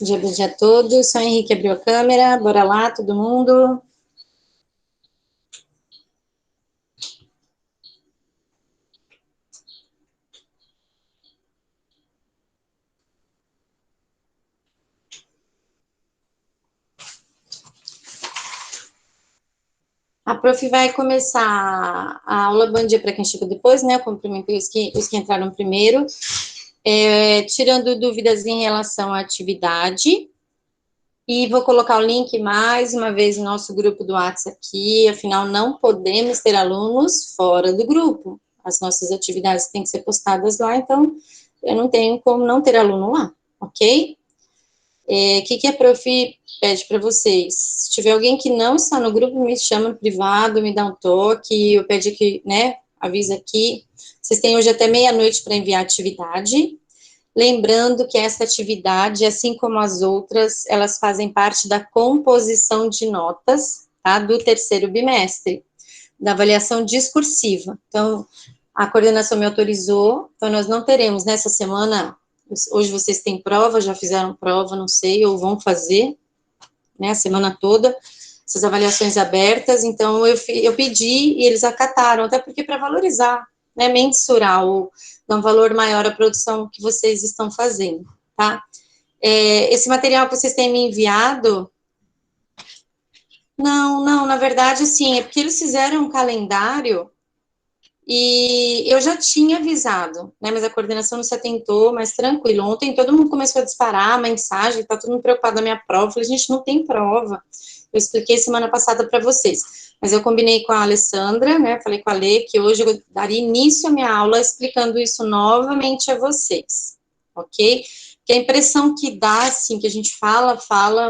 Bom dia a todos. Só Henrique abriu a câmera. Bora lá, todo mundo. A prof vai começar a aula. Bom dia para quem chegou depois, né? Eu cumprimentei os que entraram primeiro. Tirando dúvidas em relação à atividade. E vou colocar o link mais uma vez no nosso grupo do WhatsApp aqui. Afinal, não podemos ter alunos fora do grupo. As nossas atividades têm que ser postadas lá, então eu não tenho como não ter aluno lá, ok? O que a prof pede para vocês? Se tiver alguém que não está no grupo, me chama no privado, me dá um toque, eu pedi que, né, avisa aqui. Vocês têm hoje até meia-noite para enviar a atividade. Lembrando que essa atividade, assim como as outras, elas fazem parte da composição de notas, tá, do terceiro bimestre, da avaliação discursiva. Então, a coordenação me autorizou, então nós não teremos nessa semana. Hoje vocês têm prova, já fizeram prova, não sei, ou vão fazer, né, a semana toda, essas avaliações abertas, então eu pedi e eles acataram, até porque para valorizar, né, mensurar ou dar um valor maior à produção que vocês estão fazendo, tá? Esse material que vocês têm me enviado, não, na verdade, sim, é porque eles fizeram um calendário. E eu já tinha avisado, né, mas a coordenação não se atentou, mas tranquilo. Ontem todo mundo começou a disparar a mensagem, tá todo mundo preocupado da minha prova. Eu falei, gente, não tem prova. Eu expliquei semana passada para vocês. Mas eu combinei com a Alessandra, né, falei com a Lê, que hoje eu daria início à minha aula explicando isso novamente a vocês, ok? Que a impressão que dá, assim, que a gente fala,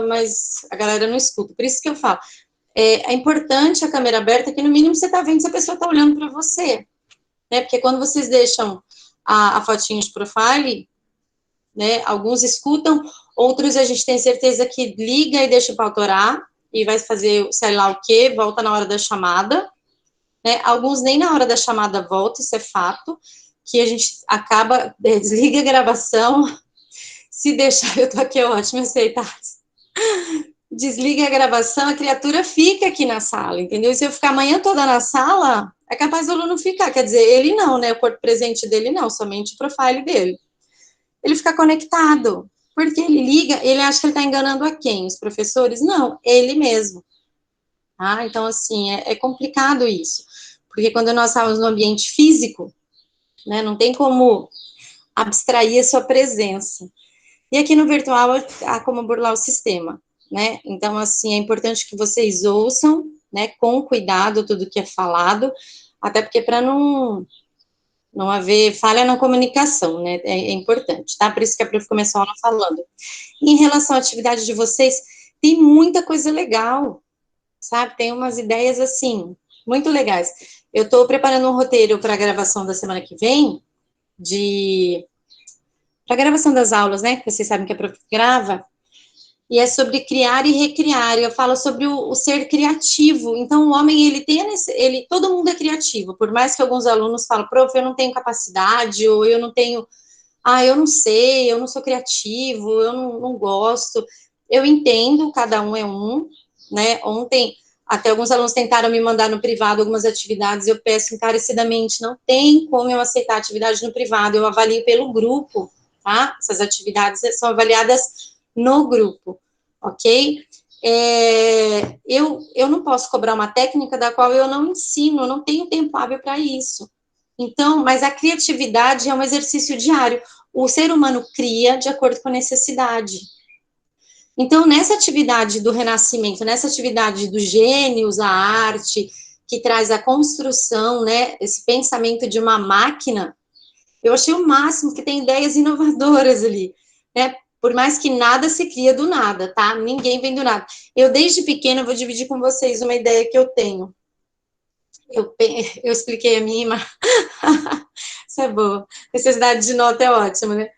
mas a galera não escuta. Por isso que eu falo, é importante a câmera aberta, que no mínimo você está vendo se a pessoa está olhando para você, né? Porque quando vocês deixam a fotinha de profile, né? Alguns escutam, outros a gente tem certeza que liga e deixa para autorar e vai fazer sei lá o que, volta na hora da chamada, né? Alguns nem na hora da chamada volta, isso é fato, que a gente acaba, desliga a gravação, se deixar, eu tô aqui, é ótimo, aceitar. Desliga a gravação, a criatura fica aqui na sala, entendeu? E se eu ficar a manhã toda na sala, é capaz do aluno ficar, quer dizer, ele não, né? O corpo presente dele não, somente o profile dele. Ele fica conectado, porque ele liga, ele acha que ele está enganando a quem? Os professores? Não, ele mesmo. Ah, então, assim, é complicado isso, porque quando nós estamos no ambiente físico, né, não tem como abstrair a sua presença. E aqui no virtual há como burlar o sistema, né? Então, assim, é importante que vocês ouçam, né, com cuidado tudo que é falado, até porque para não haver falha na comunicação, né? É importante, tá? Por isso que a prof começou a aula falando. Em relação à atividade de vocês, tem muita coisa legal, sabe? Tem umas ideias, assim, muito legais. Eu estou preparando um roteiro para a gravação da semana que vem, para a gravação das aulas, né? Que vocês sabem que a prof grava, e é sobre criar e recriar. Eu falo sobre o ser criativo. Então, o homem, ele tem, todo mundo é criativo, por mais que alguns alunos falem, prof, eu não tenho capacidade, ou eu não tenho, eu não sei, eu não sou criativo, eu não gosto. Eu entendo, cada um é um, né? Ontem, até alguns alunos tentaram me mandar no privado algumas atividades, eu peço encarecidamente, não tem como eu aceitar atividade no privado, eu avalio pelo grupo, tá? Essas atividades são avaliadas no grupo, ok? Eu não posso cobrar uma técnica da qual eu não ensino, eu não tenho tempo hábil para isso. Então, mas a criatividade é um exercício diário. O ser humano cria de acordo com a necessidade. Então, nessa atividade do renascimento, nessa atividade dos gênios, a arte, que traz a construção, né, esse pensamento de uma máquina, eu achei o máximo que tem ideias inovadoras ali, né? Por mais que nada se cria do nada, tá? Ninguém vem do nada. Eu, desde pequena, vou dividir com vocês uma ideia que eu tenho. Eu expliquei a minha irmã. Isso é boa. Necessidade de nota é ótima, né?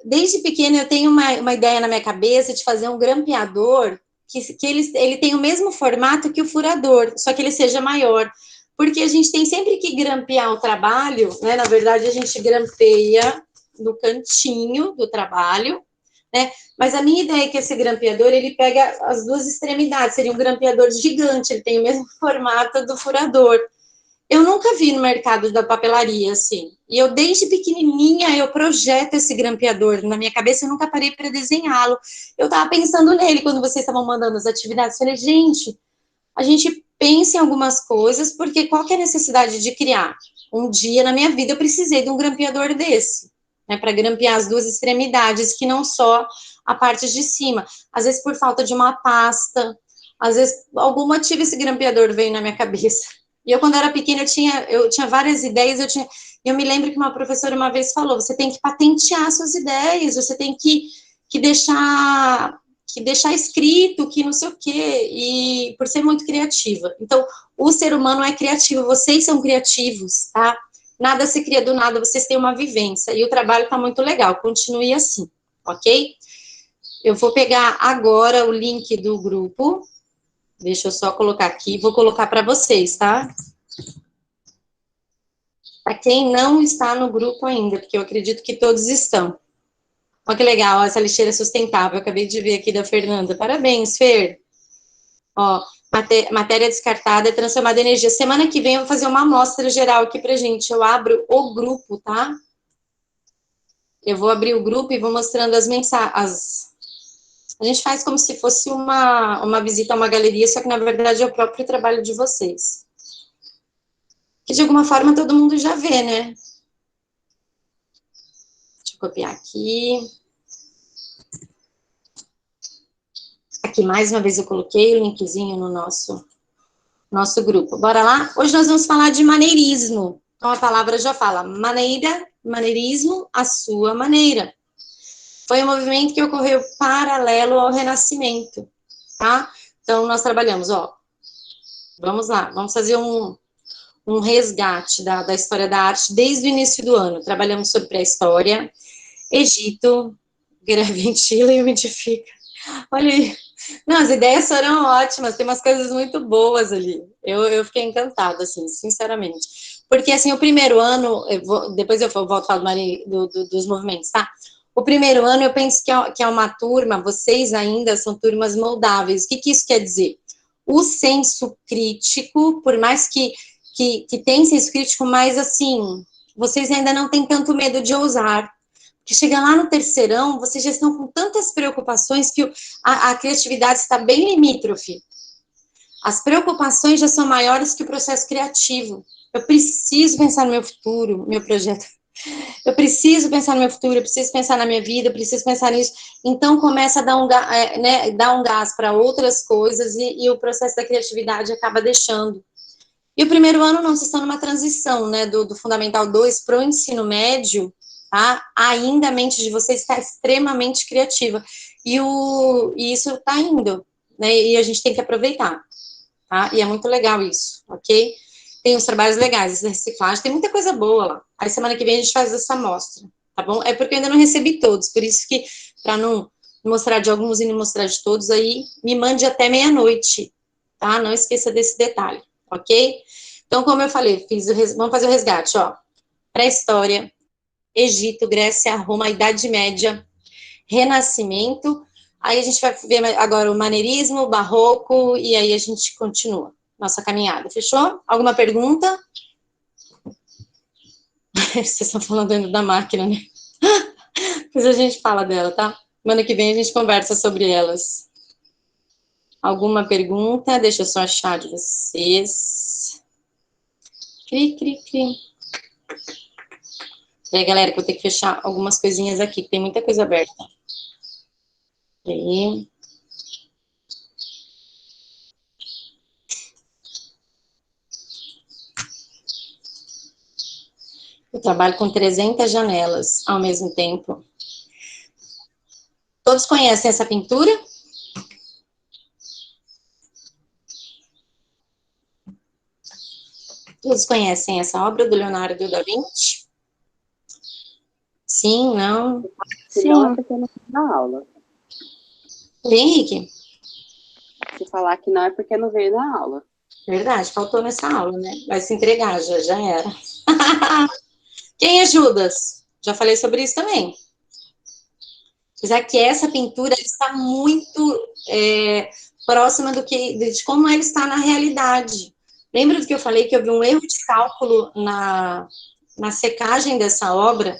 Desde pequena, eu tenho uma ideia na minha cabeça de fazer um grampeador que ele tem o mesmo formato que o furador, só que ele seja maior. Porque a gente tem sempre que grampear o trabalho, né? Na verdade, a gente grampeia no cantinho do trabalho, né? Mas a minha ideia é que esse grampeador, ele pega as duas extremidades, seria um grampeador gigante, ele tem o mesmo formato do furador. Eu nunca vi no mercado da papelaria, assim. E eu, desde pequenininha, eu projeto esse grampeador na minha cabeça, eu nunca parei para desenhá-lo. Eu estava pensando nele quando vocês estavam mandando as atividades. Falei, gente, a gente pensa em algumas coisas, porque qual que é a necessidade de criar? Um dia na minha vida eu precisei de um grampeador desse, né, para grampear as duas extremidades, que não só a parte de cima. Às vezes por falta de uma pasta, às vezes algum motivo esse grampeador veio na minha cabeça. E eu, quando era pequena, eu tinha várias ideias, eu me lembro que uma professora uma vez falou, você tem que patentear suas ideias, você tem que deixar escrito, que não sei o quê, e por ser muito criativa. Então, o ser humano é criativo, vocês são criativos, tá? Nada se cria do nada, vocês têm uma vivência, e o trabalho tá muito legal, continue assim, ok? Eu vou pegar agora o link do grupo, deixa eu só colocar aqui, vou colocar para vocês, tá? Para quem não está no grupo ainda, porque eu acredito que todos estão. Olha que legal, essa lixeira sustentável, eu acabei de ver aqui da Fernanda. Parabéns, Fer. Ó, matéria descartada é transformada em energia. Semana que vem eu vou fazer uma amostra geral aqui pra gente. Eu abro o grupo, tá? Eu vou abrir o grupo e vou mostrando as mensagens. A gente faz como se fosse uma visita a uma galeria, só que na verdade é o próprio trabalho de vocês. Que de alguma forma todo mundo já vê, né? Deixa eu copiar aqui. Aqui, mais uma vez, eu coloquei o linkzinho no nosso grupo. Bora lá? Hoje nós vamos falar de maneirismo. Então, a palavra já fala maneira, maneirismo, a sua maneira. Foi um movimento que ocorreu paralelo ao Renascimento, tá? Então, nós trabalhamos, ó, vamos lá, vamos fazer um resgate da história da arte desde o início do ano. Trabalhamos sobre pré-história, Egito, ventila e umidifica. Olha aí. Não, as ideias foram ótimas, tem umas coisas muito boas ali. Eu fiquei encantada, assim, sinceramente. Porque, assim, o primeiro ano, depois eu volto a falar dos movimentos, tá? O primeiro ano, eu penso que é uma turma, vocês ainda são turmas moldáveis. O que isso quer dizer? O senso crítico, por mais que tem senso crítico, mas, assim, vocês ainda não têm tanto medo de ousar, que chega lá no terceirão, vocês já estão com tantas preocupações que a criatividade está bem limítrofe. As preocupações já são maiores que o processo criativo. Eu preciso pensar no meu futuro, meu projeto. Eu preciso pensar no meu futuro, eu preciso pensar na minha vida, eu preciso pensar nisso. Então começa a dar um gás para outras coisas e o processo da criatividade acaba deixando. E o primeiro ano não, vocês estão numa transição, né, do Fundamental 2 para o ensino médio, tá? Ainda a mente de vocês está extremamente criativa. E isso está indo, né? E a gente tem que aproveitar, tá? E é muito legal isso, ok? Tem uns trabalhos legais, essa reciclagem, tem muita coisa boa lá. Aí semana que vem a gente faz essa amostra, tá bom? É porque eu ainda não recebi todos, por isso que, para não mostrar de alguns e não mostrar de todos, aí me mande até meia-noite, tá? Não esqueça desse detalhe, ok? Então, como eu falei, vamos fazer o resgate, ó. Pré-história, Egito, Grécia, Roma, Idade Média, Renascimento. Aí a gente vai ver agora o maneirismo, o barroco, e aí a gente continua nossa caminhada. Fechou? Alguma pergunta? Vocês estão falando dentro da máquina, né? Mas a gente fala dela, tá? Semana que vem a gente conversa sobre elas. Alguma pergunta? Deixa eu só achar de vocês. Cri, cri, cri. E aí, galera, que eu vou ter que fechar algumas coisinhas aqui, tem muita coisa aberta. E aí. Eu trabalho com 300 janelas ao mesmo tempo. Todos conhecem essa pintura? Todos conhecem essa obra do Leonardo da Vinci? Sim, não? Se não é porque não veio na aula. Henrique? Se falar que não é porque não veio na aula. Verdade, faltou nessa aula, né? Vai se entregar, já era. Quem é Judas? Já falei sobre isso também. Apesar que essa pintura está muito próxima de como ela está na realidade. Lembra do que eu falei, que houve um erro de cálculo na secagem dessa obra?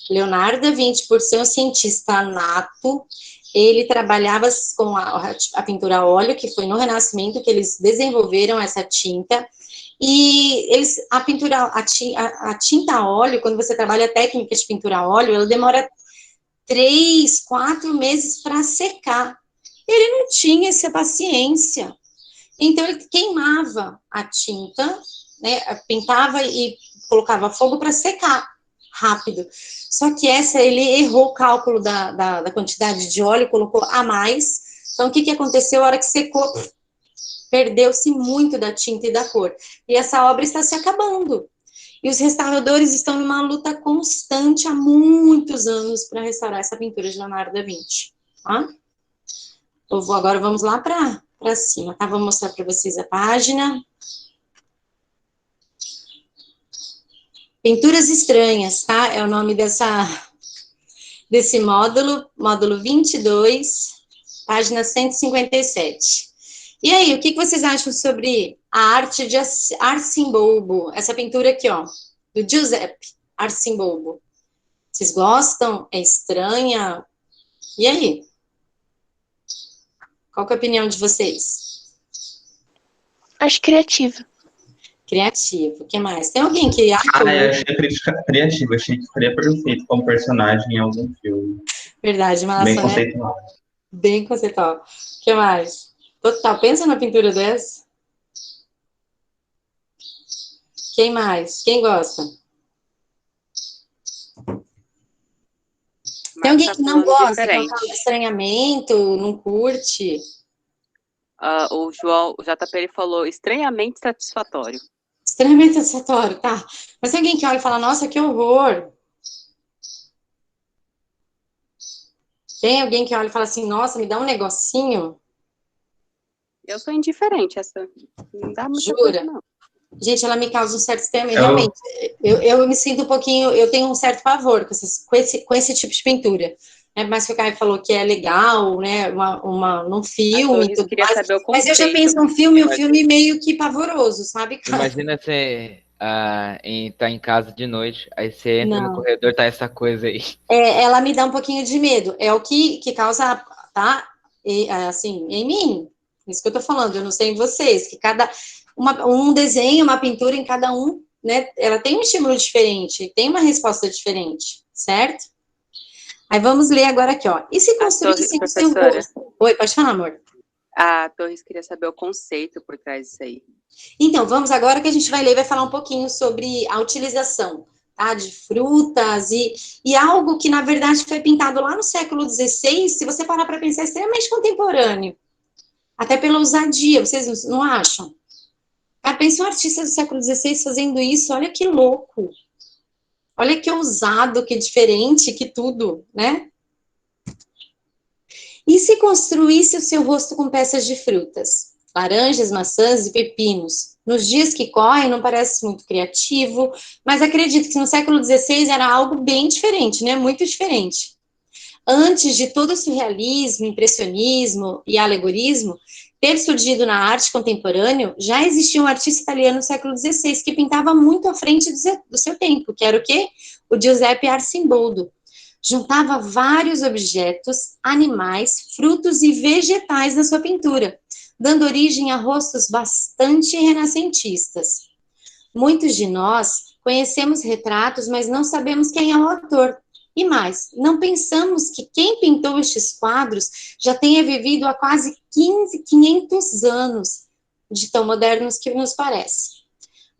Leonardo da Vinci, por ser um cientista nato, ele trabalhava com a pintura a óleo, que foi no Renascimento que eles desenvolveram essa tinta, e a tinta a óleo, quando você trabalha a técnica de pintura a óleo, ela demora 3, 4 meses para secar. Ele não tinha essa paciência. Então, ele queimava a tinta, né, pintava e colocava fogo para secar rápido. Só que ele errou o cálculo da quantidade de óleo, colocou a mais. Então, o que aconteceu? A hora que secou, perdeu-se muito da tinta e da cor. E essa obra está se acabando. E os restauradores estão numa luta constante há muitos anos para restaurar essa pintura de Leonardo da Vinci. Tá? Agora vamos lá para cima, tá? Vou mostrar para vocês a página. Pinturas estranhas, tá? É o nome desse módulo 22, página 157. E aí, o que vocês acham sobre a arte de Arcimboldo? Essa pintura aqui, ó, do Giuseppe Arcimboldo. Vocês gostam? É estranha? E aí? Qual que é a opinião de vocês? Acho criativa. Criativo. O que mais? Tem alguém que acha? Eu achei a crítica criativa. Achei que ficaria perfeito como personagem em algum filme. Verdade, massa, Bem né? conceitual. Bem conceitual. O que mais? Total. Pensa na pintura dessa. Quem mais? Quem gosta? Tem alguém que não gosta, que causa estranhamento, não curte? O JP ele falou estranhamente satisfatório. Extremamente satisfatório, tá. Mas tem alguém que olha e fala, nossa, que horror. Tem alguém que olha e fala assim, nossa, me dá um negocinho. Eu sou indiferente, essa não dá muita Jura? coisa, não. Gente, ela me causa um certo estranhamento. Realmente, eu me sinto um pouquinho, eu tenho um certo pavor com esse tipo de pintura. Mas que o Caio falou que é legal, né, num filme e tudo mais. Mas eu já penso num filme, um filme meio que pavoroso, sabe, Caio? Imagina você tá em casa de noite, aí você entra no corredor, tá essa coisa aí. Ela me dá um pouquinho de medo. É o que causa, tá? Assim, em mim. Isso que eu tô falando, eu não sei em vocês, que um desenho, uma pintura em cada um, né? Ela tem um estímulo diferente, tem uma resposta diferente, certo? Aí vamos ler agora aqui, ó. E se construísse o seu rosto? Oi, pode falar, amor. A Torres queria saber o conceito por trás disso aí. Então, vamos agora que a gente vai ler, vai falar um pouquinho sobre a utilização, tá, de frutas e algo que, na verdade, foi pintado lá no século XVI, se você parar para pensar, é extremamente contemporâneo. Até pela ousadia, vocês não acham? Cara, pensa um artista do século XVI fazendo isso, olha que louco. Olha que ousado, que diferente, que tudo, né? E se construísse o seu rosto com peças de frutas? Laranjas, maçãs e pepinos. Nos dias que correm, não parece muito criativo, mas acredito que no século XVI era algo bem diferente, né? Muito diferente. Antes de todo o surrealismo, impressionismo e alegorismo ter surgido na arte contemporânea, já existia um artista italiano no século XVI que pintava muito à frente do seu tempo, que era o quê? O Giuseppe Arcimboldo. Juntava vários objetos, animais, frutos e vegetais na sua pintura, dando origem a rostos bastante renascentistas. Muitos de nós conhecemos retratos, mas não sabemos quem é o autor. E mais, não pensamos que quem pintou estes quadros já tenha vivido há quase 500 anos, de tão modernos que nos parece.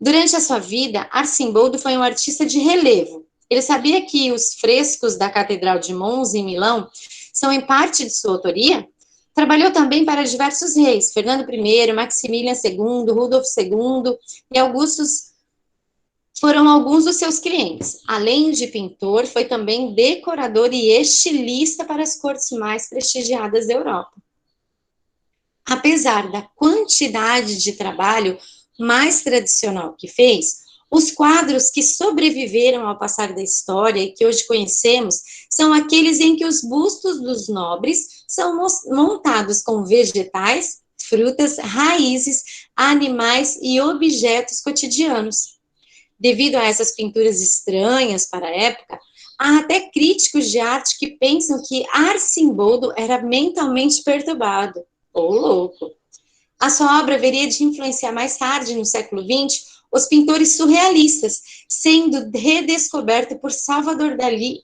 Durante a sua vida, Arcimboldo foi um artista de relevo. Ele sabia que os frescos da Catedral de Monza, em Milão, são em parte de sua autoria. Trabalhou também para diversos reis, Fernando I, Maximiliano II, Rudolf II e Augustus foram alguns dos seus clientes. Além de pintor, foi também decorador e estilista para as cortes mais prestigiadas da Europa. Apesar da quantidade de trabalho mais tradicional que fez, os quadros que sobreviveram ao passar da história e que hoje conhecemos são aqueles em que os bustos dos nobres são montados com vegetais, frutas, raízes, animais e objetos cotidianos. Devido a essas pinturas estranhas para a época, há até críticos de arte que pensam que Arcimboldo era mentalmente perturbado, ou louco. A sua obra haveria de influenciar mais tarde, no século XX, os pintores surrealistas, sendo redescoberto por Salvador Dalí,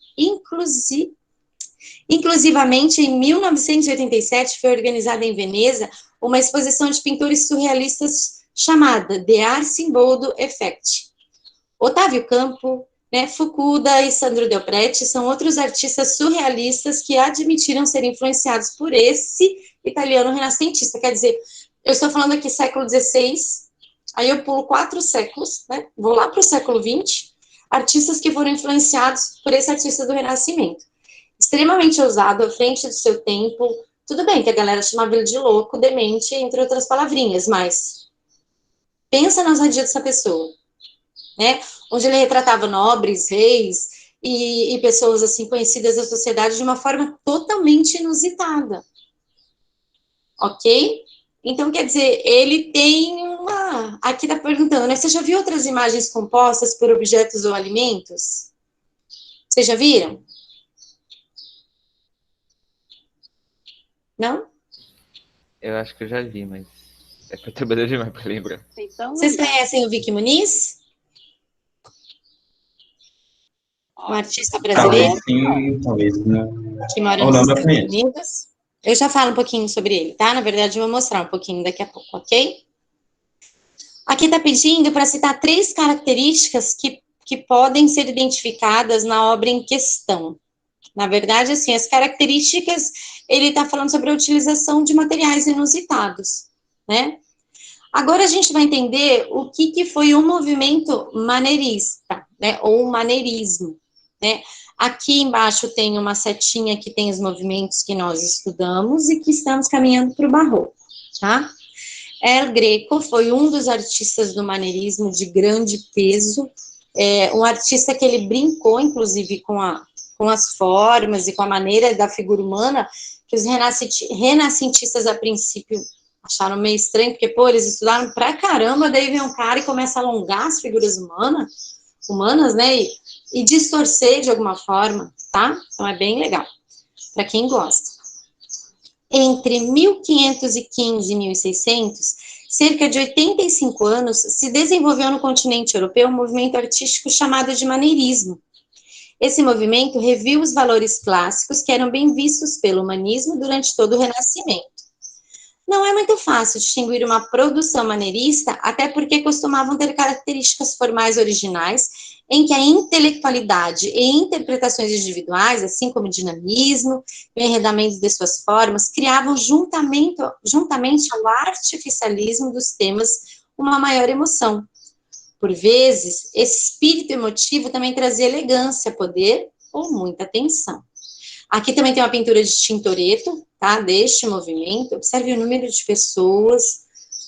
inclusivamente em 1987 foi organizada em Veneza uma exposição de pintores surrealistas chamada The Arcimboldo Effect. Otávio Campo, Fukuda e Sandro Del Prete são outros artistas surrealistas que admitiram ser influenciados por esse italiano renascentista. Quer dizer, eu estou falando aqui século XVI, aí eu pulo 4 séculos, vou lá para o século XX, artistas que foram influenciados por esse artista do Renascimento. Extremamente ousado, à frente do seu tempo. Tudo bem que a galera chamava ele de louco, demente, entre outras palavrinhas, mas pensa na ousadia dessa pessoa, onde ele retratava nobres, reis e pessoas assim conhecidas da sociedade de uma forma totalmente inusitada. Ok? Então, quer dizer, ele tem uma... Aqui está perguntando, você já viu outras imagens compostas por objetos ou alimentos? Vocês já viram? Não? Eu acho que eu já vi, mas é perturbador demais para lembrar. Vocês conhecem o Vicky Muniz? Um artista brasileiro? Talvez sim, talvez não. Que mora Ou nos não, não Estados conheço. Unidos. Eu já falo um pouquinho sobre ele, tá? Na verdade, eu vou mostrar um pouquinho daqui a pouco, ok? Aqui está pedindo para citar 3 características que podem ser identificadas na obra em questão. Na verdade, assim, as características, ele está falando sobre a utilização de materiais inusitados, Agora a gente vai entender o que foi o movimento maneirista, ou o maneirismo, Aqui embaixo tem uma setinha que tem os movimentos que nós estudamos e que estamos caminhando para o barroco, tá? El Greco foi um dos artistas do maneirismo de grande peso, um artista que ele brincou, inclusive, com as formas e com a maneira da figura humana, que os renascentistas, a princípio, acharam meio estranho, porque, eles estudaram pra caramba, daí vem um cara e começa a alongar as figuras humanas, e distorcer de alguma forma, tá? Então, é bem legal, para quem gosta. Entre 1515 e 1600, cerca de 85 anos, se desenvolveu no continente europeu um movimento artístico chamado de maneirismo. Esse movimento reviu os valores clássicos que eram bem vistos pelo humanismo durante todo o Renascimento. Não é muito fácil distinguir uma produção maneirista, até porque costumavam ter características formais originais, em que a intelectualidade e interpretações individuais, assim como o dinamismo e o enredamento de suas formas, criavam juntamente ao artificialismo dos temas uma maior emoção. Por vezes, esse espírito emotivo também trazia elegância, poder ou muita atenção. Aqui também tem uma pintura de Tintoretto, tá? Deste movimento. Observe o número de pessoas,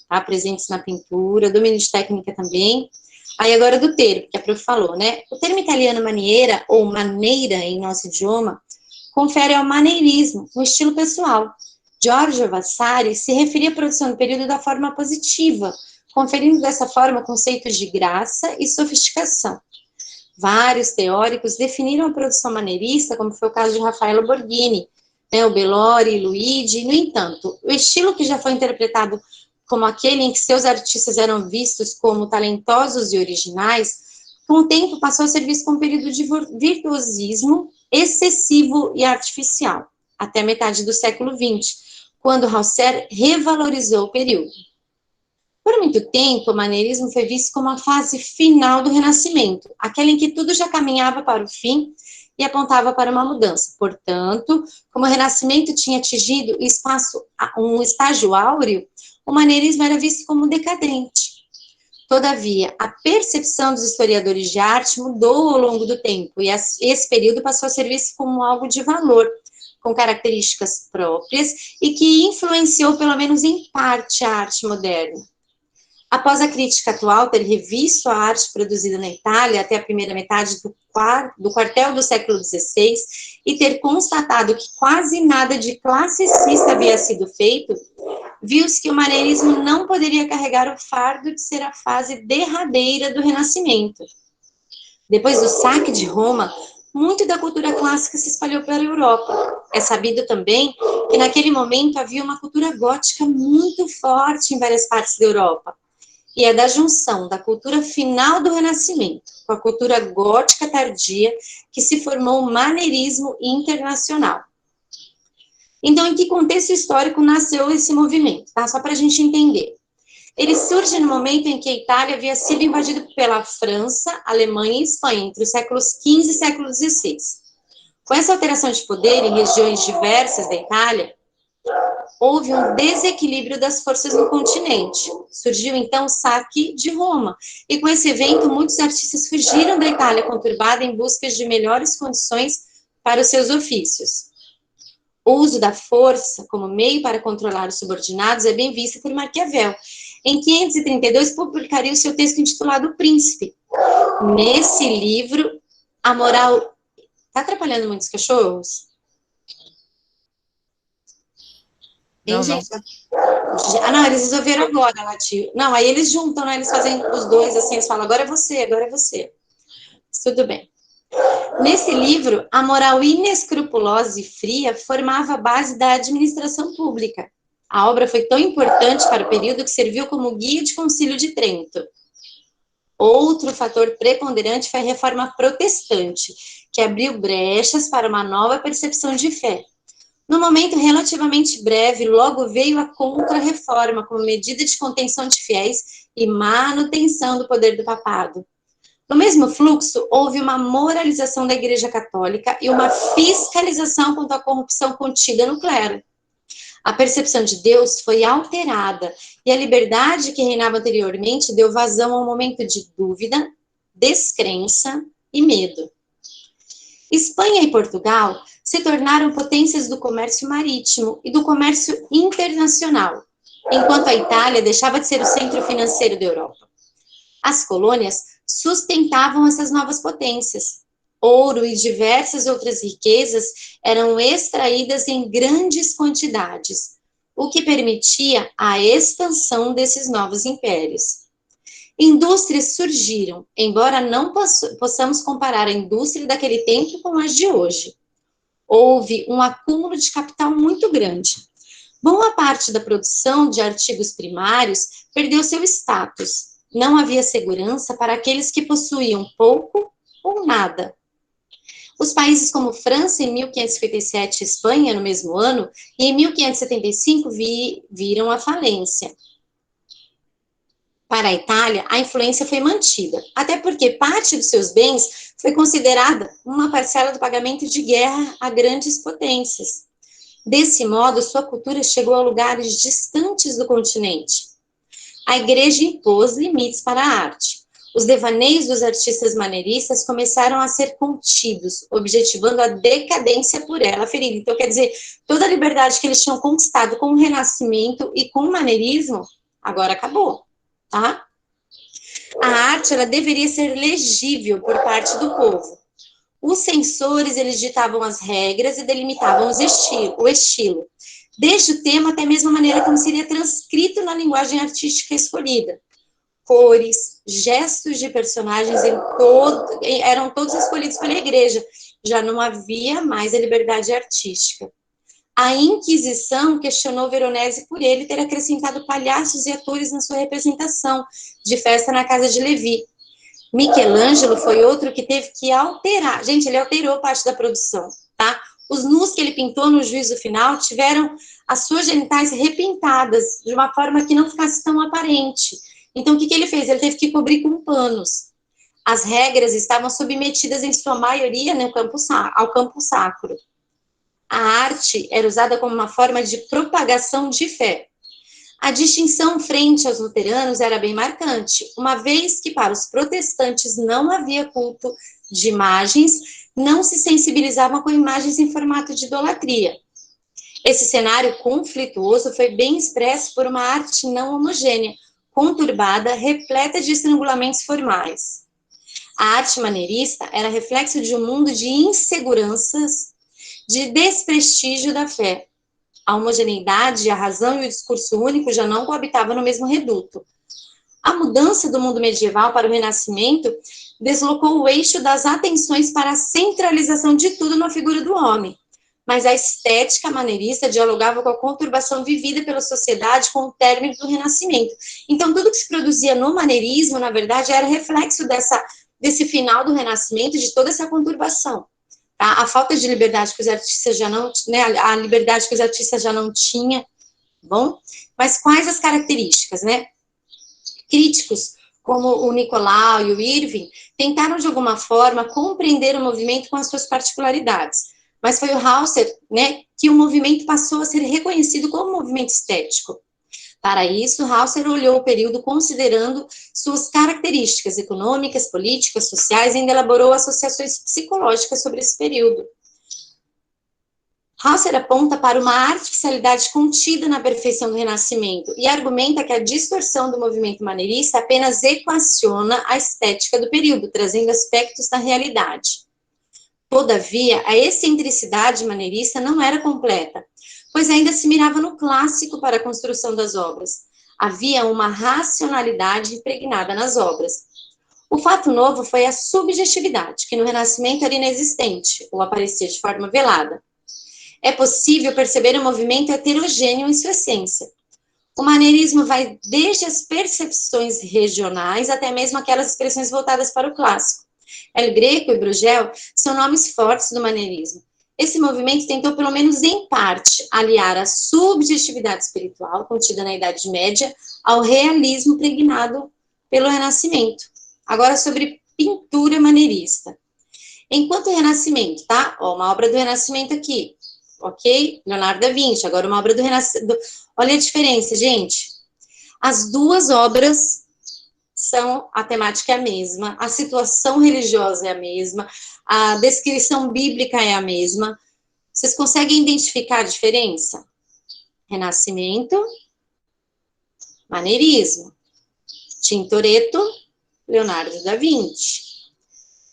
tá? Presentes na pintura, domínio de técnica também. Aí agora do termo, que a prof falou, O termo italiano maniera, ou maneira em nosso idioma, confere ao maneirismo, um estilo pessoal. Giorgio Vasari se referia à produção no período da forma positiva, conferindo dessa forma conceitos de graça e sofisticação. Vários teóricos definiram a produção maneirista, como foi o caso de Raffaello Borghini, o Bellori, Luigi. No entanto, o estilo que já foi interpretado como aquele em que seus artistas eram vistos como talentosos e originais, com o tempo passou a ser visto como um período de virtuosismo excessivo e artificial, até metade do século XX, quando Hauser revalorizou o período. Por muito tempo, o maneirismo foi visto como a fase final do Renascimento, aquela em que tudo já caminhava para o fim e apontava para uma mudança. Portanto, como o Renascimento tinha atingido um estágio áureo, o maneirismo era visto como decadente. Todavia, a percepção dos historiadores de arte mudou ao longo do tempo, e esse período passou a ser visto como algo de valor, com características próprias, e que influenciou, pelo menos em parte, a arte moderna. Após a crítica atual ter revisto a arte produzida na Itália até a primeira metade do quartel do século XVI e ter constatado que quase nada de classicista havia sido feito, viu-se que o maneirismo não poderia carregar o fardo de ser a fase derradeira do Renascimento. Depois do saque de Roma, muito da cultura clássica se espalhou pela Europa. É sabido também que naquele momento havia uma cultura gótica muito forte em várias partes da Europa. E é da junção da cultura final do Renascimento com a cultura gótica tardia que se formou o maneirismo internacional. Então, em que contexto histórico nasceu esse movimento? Tá? Só para a gente entender. Ele surge no momento em que a Itália havia sido invadida pela França, Alemanha e Espanha, entre os séculos XV e século XVI. Com essa alteração de poder em regiões diversas da Itália, houve um desequilíbrio das forças no continente. Surgiu, então, o saque de Roma. E com esse evento, muitos artistas fugiram da Itália conturbada em busca de melhores condições para os seus ofícios. O uso da força como meio para controlar os subordinados é bem visto por Maquiavel. Em 532, publicaria o seu texto intitulado O Príncipe. Nesse livro, a moral... Está atrapalhando muitos cachorros? Não, Gente? Ah, não, eles resolveram agora, latir. Não, aí eles juntam, né? Eles fazem os dois assim, eles falam, agora é você, agora é você. Tudo bem. Nesse livro, a moral inescrupulosa e fria formava a base da administração pública. A obra foi tão importante para o período que serviu como guia de Concílio de Trento. Outro fator preponderante foi a reforma protestante, que abriu brechas para uma nova percepção de fé. No momento relativamente breve, logo veio a Contra-Reforma, como medida de contenção de fiéis e manutenção do poder do papado. No mesmo fluxo, houve uma moralização da Igreja Católica e uma fiscalização quanto à corrupção contida no clero. A percepção de Deus foi alterada e a liberdade que reinava anteriormente deu vazão a um momento de dúvida, descrença e medo. Espanha e Portugal se tornaram potências do comércio marítimo e do comércio internacional, enquanto a Itália deixava de ser o centro financeiro da Europa. As colônias sustentavam essas novas potências. Ouro e diversas outras riquezas eram extraídas em grandes quantidades, o que permitia a expansão desses novos impérios. Indústrias surgiram, embora não possamos comparar a indústria daquele tempo com as de hoje. Houve um acúmulo de capital muito grande. Boa parte da produção de artigos primários perdeu seu status. Não havia segurança para aqueles que possuíam pouco ou nada. Os países como França em 1557 e Espanha no mesmo ano, e em 1575 viram a falência. Para a Itália, a influência foi mantida, até porque parte dos seus bens foi considerada uma parcela do pagamento de guerra a grandes potências. Desse modo, sua cultura chegou a lugares distantes do continente. A igreja impôs limites para a arte. Os devaneios dos artistas maneiristas começaram a ser contidos, objetivando a decadência por ela ferida. Então, quer dizer, toda a liberdade que eles tinham conquistado com o Renascimento e com o maneirismo, agora acabou, tá? A arte, ela deveria ser legível por parte do povo. Os censores, eles ditavam as regras e delimitavam o estilo, desde o tema até mesmo a maneira como seria transcrito na linguagem artística escolhida. Cores, gestos de personagens eram todos escolhidos pela igreja. Já não havia mais a liberdade artística. A Inquisição questionou Veronese por ele ter acrescentado palhaços e atores na sua representação de festa na casa de Levi. Michelangelo foi outro que teve que alterar. Gente, ele alterou parte da produção, tá? Os nus que ele pintou no juízo final tiveram as suas genitais repintadas de uma forma que não ficasse tão aparente. Então, o que ele fez? Ele teve que cobrir com panos. As regras estavam submetidas, em sua maioria, né, ao campo sacro. A arte era usada como uma forma de propagação de fé. A distinção frente aos luteranos era bem marcante, uma vez que para os protestantes não havia culto de imagens, não se sensibilizavam com imagens em formato de idolatria. Esse cenário conflituoso foi bem expresso por uma arte não homogênea, conturbada, repleta de estrangulamentos formais. A arte maneirista era reflexo de um mundo de inseguranças, de desprestígio da fé. A homogeneidade, a razão e o discurso único já não coabitavam no mesmo reduto. A mudança do mundo medieval para o Renascimento deslocou o eixo das atenções para a centralização de tudo na figura do homem. Mas a estética maneirista dialogava com a conturbação vivida pela sociedade com o término do Renascimento. Então, tudo que se produzia no maneirismo, na verdade, era reflexo desse final do Renascimento, de toda essa conturbação. Tá? A falta de liberdade que os artistas já não, né, a liberdade que os artistas já não tinham, bom? Mas quais as características, né? Críticos, como o Nicolau e o Irving, tentaram, de alguma forma, compreender o movimento com as suas particularidades. Mas foi o Hauser, né, que o movimento passou a ser reconhecido como movimento estético. Para isso, Hauser olhou o período considerando suas características econômicas, políticas, sociais, e ainda elaborou associações psicológicas sobre esse período. Hauser aponta para uma artificialidade contida na perfeição do Renascimento e argumenta que a distorção do movimento maneirista apenas equaciona a estética do período, trazendo aspectos da realidade. Todavia, a excentricidade maneirista não era completa, pois ainda se mirava no clássico para a construção das obras. Havia uma racionalidade impregnada nas obras. O fato novo foi a subjetividade, que no Renascimento era inexistente, ou aparecia de forma velada. É possível perceber um movimento heterogêneo em sua essência. O maneirismo vai desde as percepções regionais até mesmo aquelas expressões voltadas para o clássico. El Greco e Bruegel são nomes fortes do maneirismo. Esse movimento tentou, pelo menos em parte, aliar a subjetividade espiritual, contida na Idade Média, ao realismo pregnado pelo Renascimento. Agora, sobre pintura maneirista. Enquanto o Renascimento, tá? Ó, uma obra do Renascimento aqui, ok? Leonardo da Vinci, agora uma obra do Renascimento. Olha a diferença, gente. As duas obras a temática é a mesma, a situação religiosa é a mesma, a descrição bíblica é a mesma. Vocês conseguem identificar a diferença? Renascimento, maneirismo. Tintoretto, Leonardo da Vinci.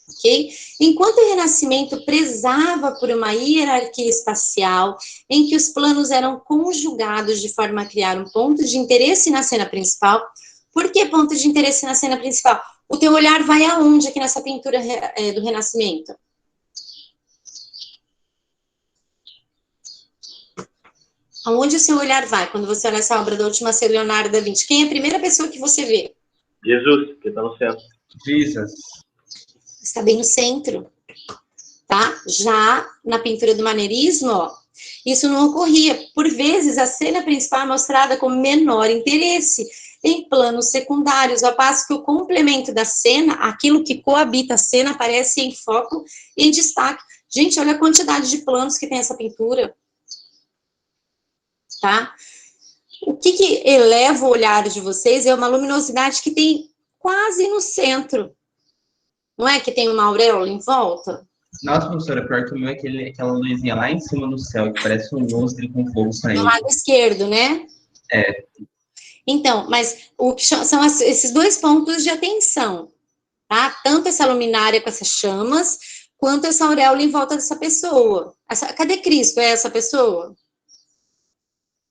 Ok? Enquanto o Renascimento prezava por uma hierarquia espacial, em que os planos eram conjugados de forma a criar um ponto de interesse na cena principal. Por que ponto de interesse na cena principal? O teu olhar vai aonde aqui nessa pintura do Renascimento? Aonde o seu olhar vai quando você olha essa obra da última ceia Leonardo da Vinci? Quem é a primeira pessoa que você vê? Jesus, que está no centro. Jesus. Está bem no centro, tá? Já na pintura do maneirismo, ó, isso não ocorria. Por vezes, a cena principal é mostrada com menor interesse, em planos secundários, ao passo que o complemento da cena, aquilo que coabita a cena, aparece em foco e em destaque. Gente, olha a quantidade de planos que tem essa pintura. Tá? O que eleva o olhar de vocês é uma luminosidade que tem quase no centro. Não é que tem uma auréola em volta? Nossa, professora, pior que o meu é aquela luzinha lá em cima do céu, que parece um monstro com fogo saindo. Do lado esquerdo, né? É. Então, mas o que são esses dois pontos de atenção, tá? Tanto essa luminária com essas chamas, quanto essa auréola em volta dessa pessoa. Cadê Cristo? É essa pessoa?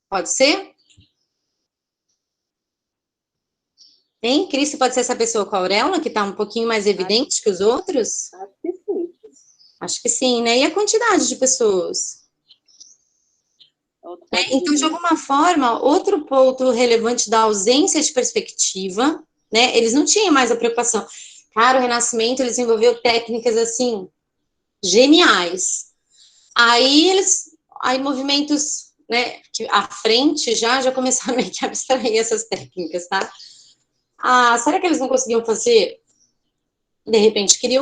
Pode ser? Tem? Cristo pode ser essa pessoa com a auréola, que está um pouquinho mais evidente que os outros? Acho que sim. Acho que sim, né? E a quantidade de pessoas? Então, de alguma forma, outro ponto relevante da ausência de perspectiva, né? Eles não tinham mais a preocupação. Cara, o Renascimento, ele desenvolveu técnicas, assim, geniais. Aí, movimentos, né, que à frente já começaram meio que a abstrair essas técnicas, tá? Ah, será que eles não conseguiam fazer? De repente, queria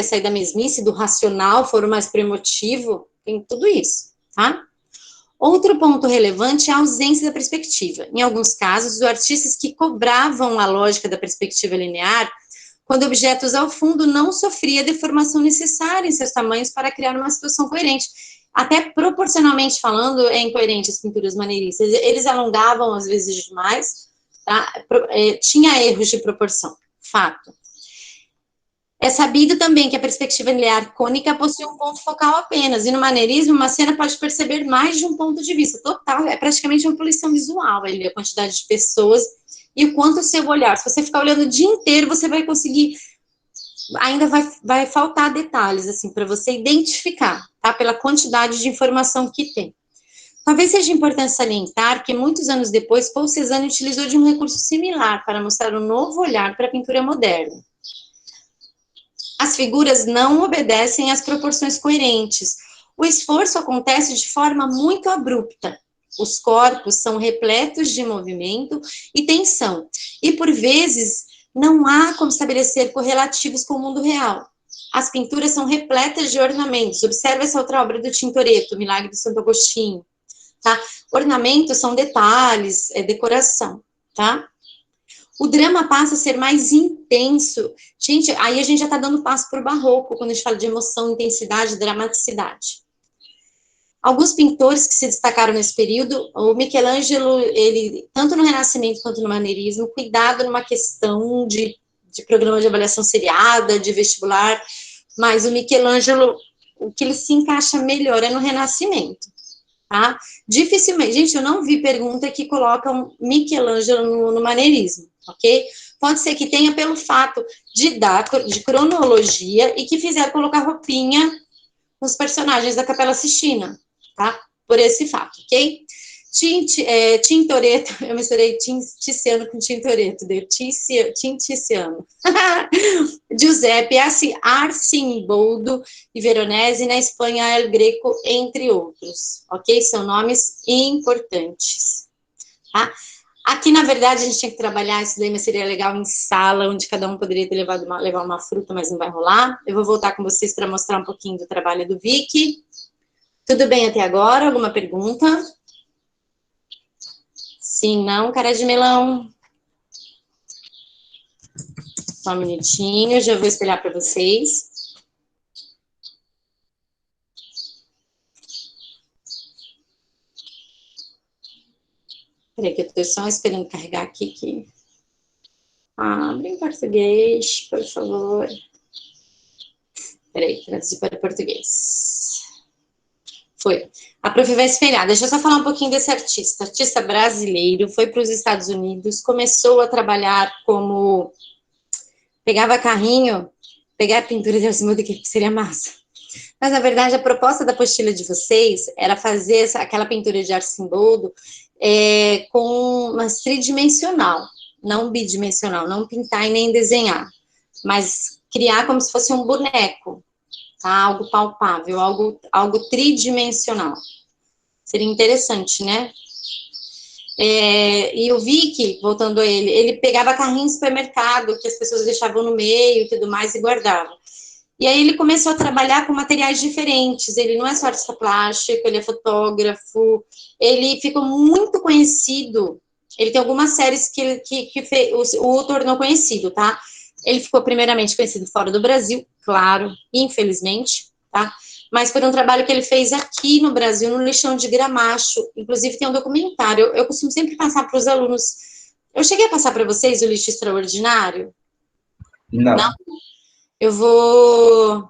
sair da mesmice, do racional, foram mais pro emotivo, tem tudo isso, tá? Outro ponto relevante é a ausência da perspectiva. Em alguns casos, os artistas que cobravam a lógica da perspectiva linear, quando objetos ao fundo não sofria a deformação necessária em seus tamanhos para criar uma situação coerente. Até proporcionalmente falando, é incoerente as pinturas maneiristas. Eles alongavam, às vezes, demais, tá? Tinha erros de proporção, fato. É sabido também que a perspectiva linear cônica possui um ponto focal apenas, e no maneirismo, uma cena pode perceber mais de um ponto de vista. Total, é praticamente uma poluição visual, ali, a quantidade de pessoas e o quanto o seu olhar. Se você ficar olhando o dia inteiro, você vai conseguir, ainda vai faltar detalhes, assim, para você identificar, tá? Pela quantidade de informação que tem. Talvez seja importante salientar que muitos anos depois, Paul Cézanne utilizou de um recurso similar para mostrar um novo olhar para a pintura moderna. As figuras não obedecem às proporções coerentes. O esforço acontece de forma muito abrupta. Os corpos são repletos de movimento e tensão. E, por vezes, não há como estabelecer correlativos com o mundo real. As pinturas são repletas de ornamentos. Observe essa outra obra do Tintoretto, Milagre de Santo Agostinho. Tá? Ornamentos são detalhes, é decoração, tá? O drama passa a ser mais intenso. Gente, aí a gente já está dando passo para o barroco, quando a gente fala de emoção, intensidade, dramaticidade. Alguns pintores que se destacaram nesse período, o Michelangelo, ele, tanto no Renascimento quanto no Maneirismo, cuidado numa questão de programa de avaliação seriada, de vestibular, mas o Michelangelo, o que ele se encaixa melhor é no Renascimento. Tá? Dificilmente, gente, eu não vi pergunta que colocam Michelangelo no maneirismo, ok? Pode ser que tenha pelo fato de cronologia e que fizeram colocar roupinha nos personagens da Capela Sistina, tá? Por esse fato, ok? Tintoretto, eu misturei Tiziano com Tintoretto, deu Tiziano. Giuseppe Arcimboldo e Veronese, na Espanha, El Greco, entre outros, ok? São nomes importantes, tá? Aqui, na verdade, a gente tinha que trabalhar isso daí, mas seria legal em sala, onde cada um poderia ter levar uma fruta, mas não vai rolar. Eu vou voltar com vocês para mostrar um pouquinho do trabalho do Vicky. Tudo bem até agora? Alguma pergunta? Sim, não, cara de melão. Só um minutinho, já vou espelhar para vocês. Peraí, que eu estou só esperando carregar aqui. Abre em português, por favor. Peraí, traduzir para português. Foi. A prof vai espelhar. Deixa eu só falar um pouquinho desse artista. Artista brasileiro, foi para os Estados Unidos, começou a trabalhar como... Pegava carrinho, pegar pintura de Arcimboldo, que seria massa. Mas, na verdade, a proposta da apostila de vocês era fazer aquela pintura de Arcimboldo com mas tridimensional, não bidimensional, não pintar e nem desenhar, mas criar como se fosse um boneco, tá? Algo palpável, algo tridimensional. Seria interessante, né? E o Vicky, voltando a ele pegava carrinho de supermercado, que as pessoas deixavam no meio e tudo mais, e guardavam. E aí ele começou a trabalhar com materiais diferentes, ele não é só artista plástico, ele é fotógrafo, ele ficou muito conhecido, ele tem algumas séries que o tornou conhecido, tá? Ele ficou primeiramente conhecido fora do Brasil, claro, infelizmente, tá? Mas por um trabalho que ele fez aqui no Brasil, no Lixão de Gramacho, inclusive tem um documentário, eu costumo sempre passar para os alunos, eu cheguei a passar para vocês o Lixo Extraordinário? Não. Eu vou...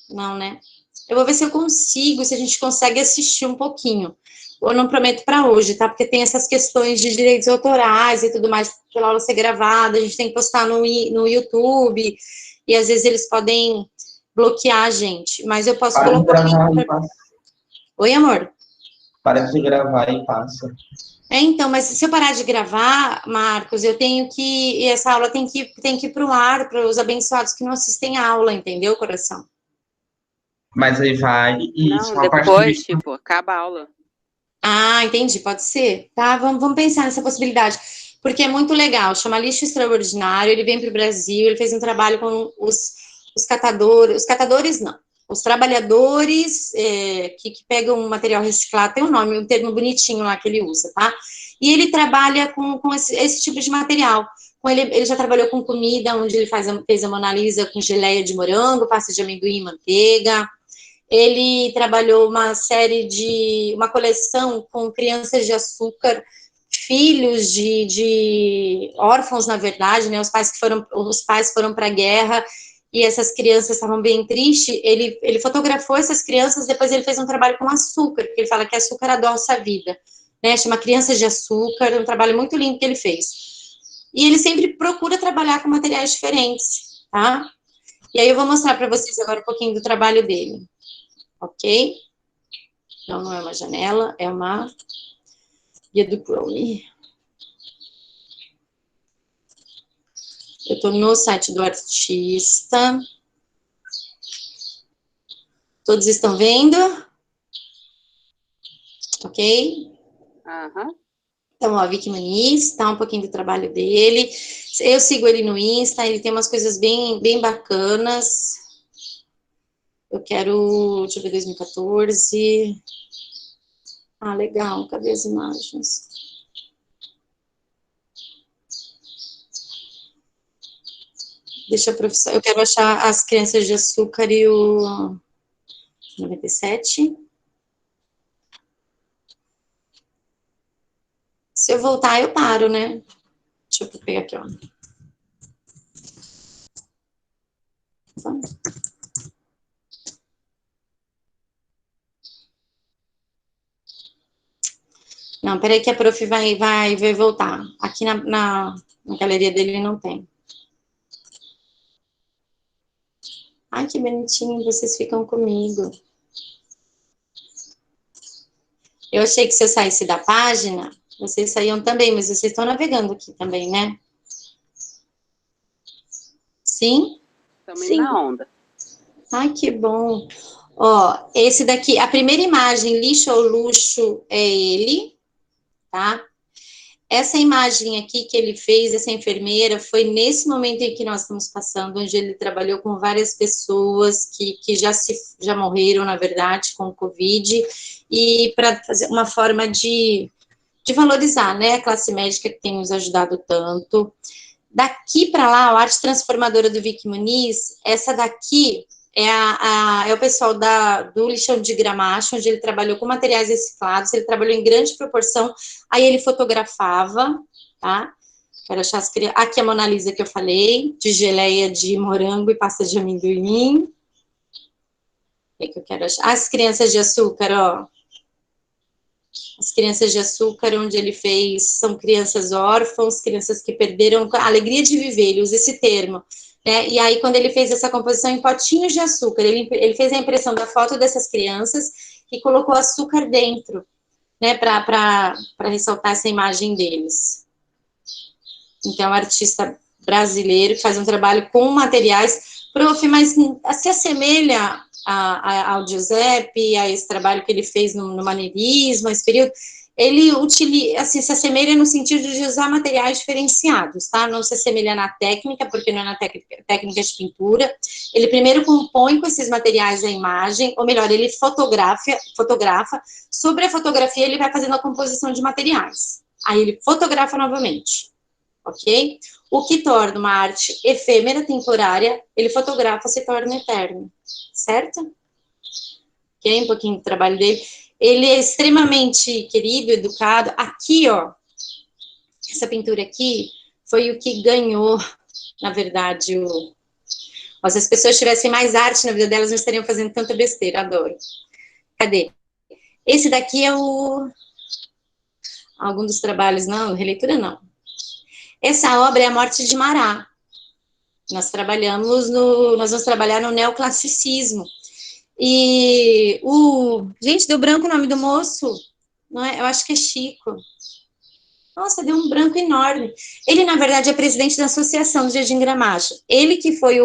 Não, né? Eu vou ver se eu consigo, se a gente consegue assistir um pouquinho. Eu não prometo para hoje, tá? Porque tem essas questões de direitos autorais e tudo mais, pela aula ser gravada, a gente tem que postar no YouTube, e às vezes eles podem bloquear a gente. Mas eu posso Para de colocar... gravar e passa. Oi, amor? Para de gravar e passa. Então, mas se eu parar de gravar, Marcos, eu tenho que... E essa aula tem que ir para o ar, para os abençoados que não assistem a aula, entendeu, coração? Mas aí vai e Não, só a partir depois, de... tipo, acaba a aula. Ah, entendi, pode ser. Tá, vamos pensar nessa possibilidade. Porque é muito legal, chama Lixo Extraordinário, ele vem para o Brasil, ele fez um trabalho com os catadores não, os trabalhadores que pegam material reciclado, tem um nome, um termo bonitinho lá que ele usa, tá? E ele trabalha com esse tipo de material. Ele já trabalhou com comida, onde ele fez a Mona Lisa com geleia de morango, pasta de amendoim e manteiga. Ele trabalhou uma coleção com crianças de açúcar, filhos de órfãos, na verdade, né, os pais foram para a guerra, e essas crianças estavam bem tristes, ele fotografou essas crianças, depois ele fez um trabalho com açúcar, porque ele fala que açúcar adoça a vida, né, chama Crianças de Açúcar, um trabalho muito lindo que ele fez. E ele sempre procura trabalhar com materiais diferentes, tá? E aí eu vou mostrar para vocês agora um pouquinho do trabalho dele, ok? Não é uma janela, é uma guia do Crowley. Eu estou no site do artista. Todos estão vendo? Ok? Aham. Então, ó, Vicky Muniz, tá um pouquinho do trabalho dele. Eu sigo ele no Insta, ele tem umas coisas bem, bem bacanas. Eu quero, deixa eu ver, 2014. Ah, legal, cadê as imagens? Deixa a profissão, eu quero achar as Crianças de Açúcar e o 97. Se eu voltar, eu paro, né? Deixa eu pegar aqui, ó. Não, peraí que a prof vai voltar. Aqui na galeria dele não tem. Ai, que bonitinho, vocês ficam comigo. Eu achei que se eu saísse da página, vocês saíam também, mas vocês estão navegando aqui também, né? Sim? Também Sim. na onda. Ai, que bom. Ó, esse daqui, a primeira imagem, lixo ou luxo, é ele, tá? Essa imagem aqui que ele fez, essa enfermeira, foi nesse momento em que nós estamos passando, onde ele trabalhou com várias pessoas que já morreram, na verdade, com o Covid, e para fazer uma forma de valorizar, né, a classe médica que tem nos ajudado tanto. Daqui para lá, a arte transformadora do Vicky Muniz, essa daqui é o pessoal do lixão de Gramacho, onde ele trabalhou com materiais reciclados, ele trabalhou em grande proporção, aí ele fotografava, tá? Quero achar as crianças. Aqui a Mona Lisa que eu falei, de geleia de morango e pasta de amendoim. É que eu quero achar. As Crianças de Açúcar, ó. As Crianças de Açúcar, onde ele fez, são crianças órfãos, crianças que perderam a alegria de viver, ele usa esse termo, né? E aí, quando ele fez essa composição em potinhos de açúcar, ele fez a impressão da foto dessas crianças e colocou açúcar dentro, né, para ressaltar essa imagem deles. Então, é um artista brasileiro que faz um trabalho com materiais, prof, mas se assemelha ao Giuseppe, a esse trabalho que ele fez no maneirismo, esse período, ele utiliza, assim, se assemelha no sentido de usar materiais diferenciados, tá? Não se assemelha na técnica, porque não é na técnica de pintura. Ele primeiro compõe com esses materiais a imagem, ou melhor, ele fotografa, sobre a fotografia ele vai fazendo a composição de materiais. Aí ele fotografa novamente, ok? O que torna uma arte efêmera, temporária, ele fotografa, se torna eterno, certo? Ok, um pouquinho do trabalho dele. Ele é extremamente querido, educado. Aqui, ó, essa pintura aqui foi o que ganhou, na verdade, ó, se as pessoas tivessem mais arte na vida delas, não estariam fazendo tanta besteira, adoro. Cadê? Esse daqui é algum dos trabalhos, não, releitura não. Essa obra é A Morte de Mará. Nós vamos trabalhar no neoclassicismo. E gente, deu branco o nome do moço, não é? Eu acho que é Chico. Nossa, deu um branco enorme. Ele, na verdade, é presidente da Associação do Jardim Gramacho. Ele que foi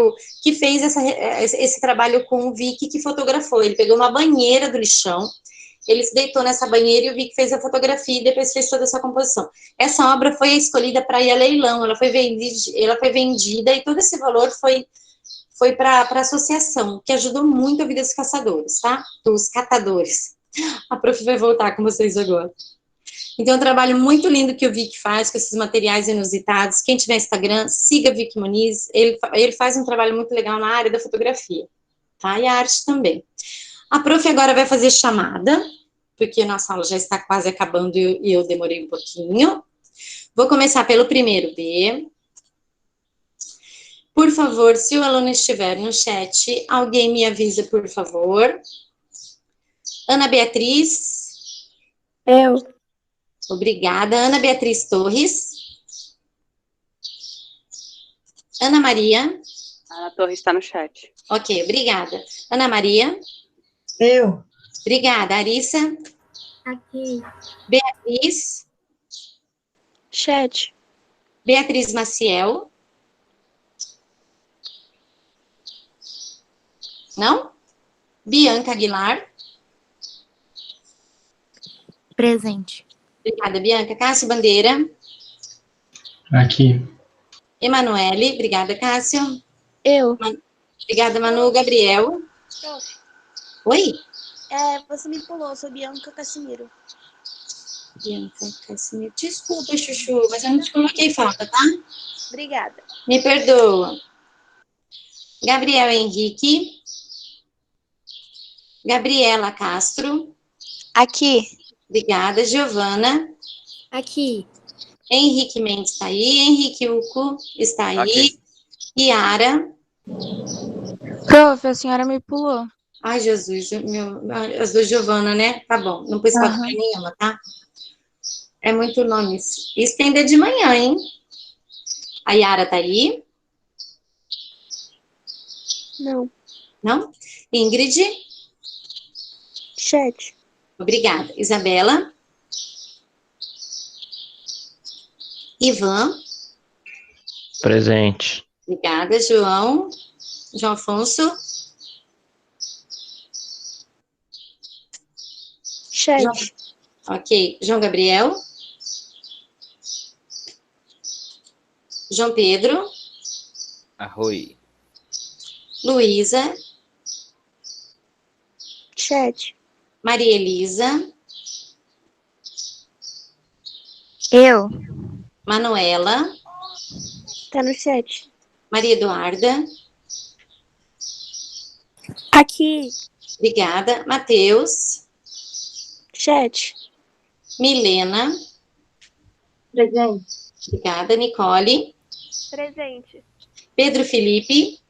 que fez esse trabalho com o Vicky, que fotografou. Ele pegou uma banheira do lixão, ele se deitou nessa banheira e o Vicky fez a fotografia e depois fez toda essa composição. Essa obra foi escolhida para ir a leilão, ela foi vendida e todo esse valor foi para a associação, que ajudou muito a vida dos caçadores, tá? Dos catadores. A prof vai voltar com vocês agora. Então, é um trabalho muito lindo que o Vicky faz com esses materiais inusitados. Quem tiver Instagram, siga Vicky Muniz. Ele faz um trabalho muito legal na área da fotografia, tá? E a arte também. A prof agora vai fazer chamada, porque a nossa aula já está quase acabando e eu demorei um pouquinho, Vou começar pelo primeiro B. Por favor, se o aluno estiver no chat, alguém me avisa, por favor. Ana Beatriz. Eu. Obrigada. Ana Beatriz Torres. Ana Maria. A Ana Torres está no chat. Ok, obrigada. Ana Maria. Eu. Obrigada. Arissa. Aqui. Beatriz. Chat. Beatriz Maciel. Não? Bianca Aguilar. Presente. Obrigada, Bianca. Cássio Bandeira. Aqui. Emanuele. Obrigada, Cássio. Eu. Obrigada, Manu. Gabriel. Prof, Oi? você me pulou, sou Bianca Cassimiro. Bianca Cassimiro. Desculpa, Chuchu, mas eu não te coloquei falta, tá? Obrigada. Me perdoa. Gabriel Henrique. Gabriela Castro. Aqui. Obrigada. Giovana. Aqui. Henrique Mendes está aí. Henrique Uco está aí. Aqui. Yara. Prof, a senhora me pulou. Ai, Jesus. As duas Giovana, né? Tá bom. Não pus falta pra nenhuma, tá? É muito nome. Isso tem de manhã, hein? A Yara tá aí? Não. Não? Ingrid? Chat. Obrigada. Isabela? Ivan? Presente. Obrigada. João? João Afonso? Chat. Ok. João Gabriel? João Pedro? Arroi. Luísa? Chat. Maria Elisa? Eu. Manuela? Tá no chat. Maria Eduarda? Aqui. Obrigada. Matheus? Chat. Milena? Presente. Obrigada. Nicole? Presente. Pedro Felipe?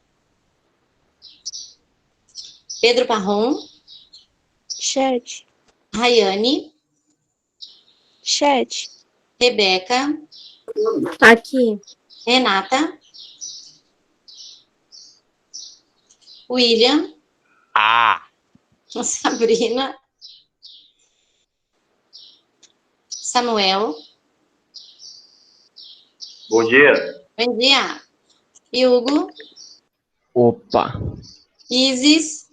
Pedro Parron? Chat. Rayane? Chat. Rebeca? Aqui. Renata? William? Sabrina? Samuel? Bom dia. Bom dia. Hugo? Opa. Isis?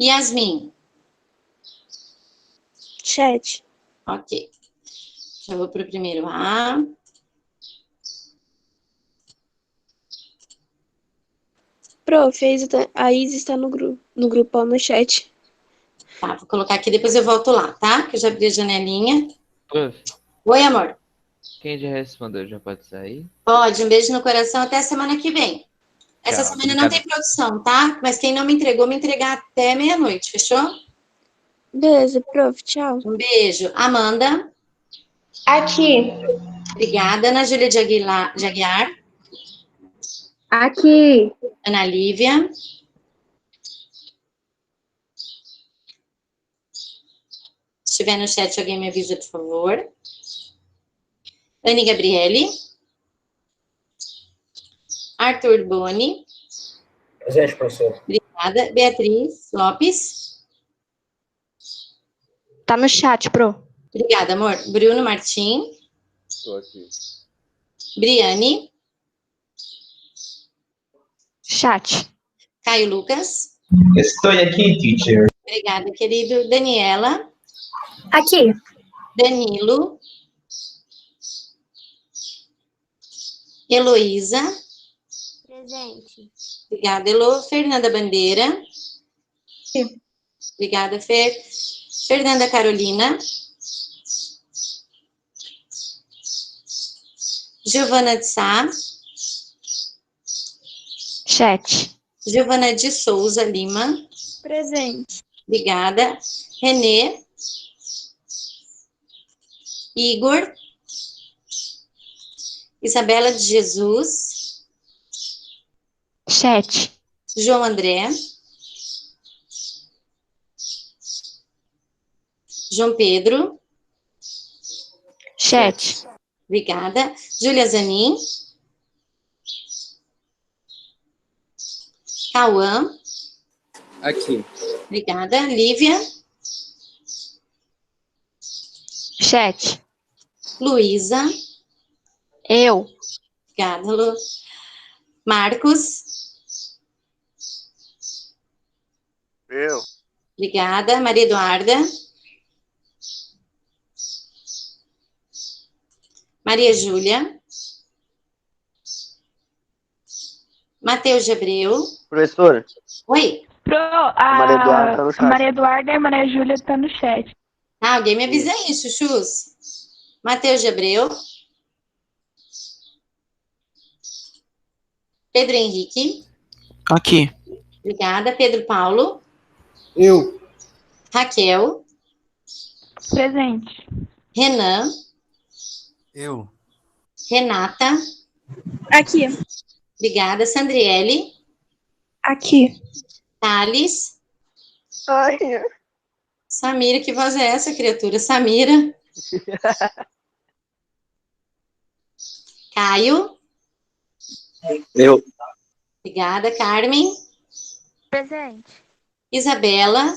Yasmin? Chat. Ok. Já vou para o primeiro A. Prof, a Isa está no grupão no chat. Tá, vou colocar aqui, depois eu volto lá, tá? Que eu já abri a janelinha. Prof, Oi, amor. quem já respondeu já pode sair? Pode, um beijo no coração até a semana que vem. Essa Tchau, semana não tem produção, tá? Mas quem não me entregou, me entregar até meia-noite, fechou? Beleza, prof, tchau. Um beijo. Amanda? Aqui. Obrigada. Ana Júlia de Aguiar? Aqui. Ana Lívia? Se estiver no chat, alguém me avisa, por favor. Anne Gabriele? Arthur Boni? Presente, professor. Obrigada. Beatriz Lopes? Tá no chat, pro. Obrigada, amor. Bruno Martim? Estou aqui. Briane? Chat. Caio Lucas? Estou aqui, teacher. Obrigada, querido. Daniela? Aqui. Danilo? Heloísa? Presente. Obrigada, Elo. Fernanda Bandeira? Sim. Obrigada, Fer. Fernanda Carolina? Giovana de Sá? Chat. Giovana de Souza Lima? Presente. Obrigada. Renê? Igor, Isabela de Jesus, Chat. João André, João Pedro, Chat. obrigada. Júlia Zanin, Cauã, Aqui. obrigada. Lívia, Chat. Luísa, Eu. obrigada, Lu. Marcos, Eu. obrigada. Maria Eduarda, Maria Júlia, Matheus de Abreu, Professora, oi. a Maria Eduarda tá no chat. Maria Eduarda e a Maria Júlia tá no chat. Ah, alguém me avisa aí, chuchus. Matheus de Abreu, Pedro Henrique, Aqui. obrigada. Pedro Paulo, Eu. Raquel, Presente. Renan, Eu. Renata, Aqui. obrigada. Sandriele, Aqui. Thales, Ai. Samira, que voz é essa, criatura? Samira, Caio, Eu. obrigada. Carmen, Presente. Isabela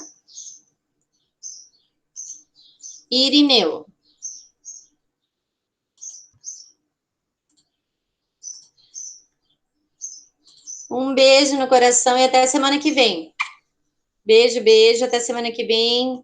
e Irineu. Um beijo no coração e até semana que vem. Beijo, beijo, até semana que vem.